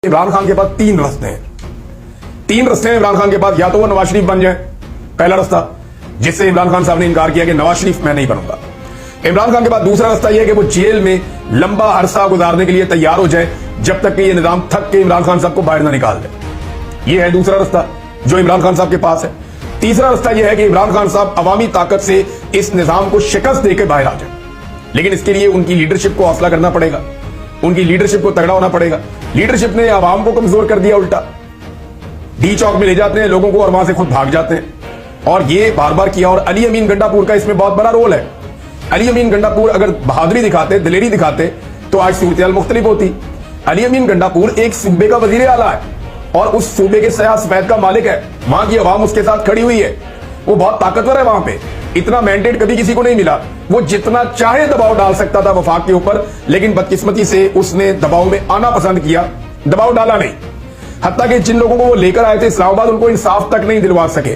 इमरान खान के पास तीन रास्ते हैं। तीन रास्ते हैं इमरान खान के पास। या तो वो नवाज शरीफ बन जाए, पहला रास्ता, जिससे इमरान खान साहब ने इनकार किया कि नवाज शरीफ मैं नहीं बनूंगा। इमरान खान के पास दूसरा रास्ता यह है कि वो जेल में लंबा अरसा गुजारने के लिए तैयार हो जाए जब तक कि ये निजाम थक के इमरान खान साहब को बाहर ना निकाल दे। ये है दूसरा रास्ता जो इमरान खान साहब के पास है। तीसरा रास्ता यह है कि इमरान खान साहब अवामी ताकत से इस निजाम को शिकस्त देकर बाहर आ जाए, लेकिन इसके लिए उनकी लीडरशिप को हौसला करना पड़ेगा, उनकी लीडरशिप को तगड़ा होना पड़ेगा। लीडरशिप ने आवाम को कमजोर कर दिया, उल्टा डी चौक में ले जाते हैं लोगों को और वहां से खुद भाग जाते हैं, और ये बार बार किया। और अली अमीन गंडापुर का इसमें बहुत बड़ा रोल है। अली अमीन गंडापुर अगर बहादुरी दिखाते, दिलेरी दिखाते, तो आज सूरत मुख्तलिफ होती। अली अमीन गंडापुर एक सूबे का वजीर आला है और उस सूबे के सयाह सफेद का मालिक है। वहां की आवाम उसके साथ खड़ी हुई है, वो बहुत ताकतवर है। वहां पे इतना मैंडेट कभी किसी को नहीं मिला। वो जितना चाहे दबाव डाल सकता था वफाक के ऊपर, लेकिन बदकिस्मती से उसने दबाव में आना पसंद किया, दबाव डाला नहीं। हत्ता कि जिन लोगों को वो लेकर आए थे इस्लामाबाद, उनको इंसाफ तक नहीं दिलवा सके।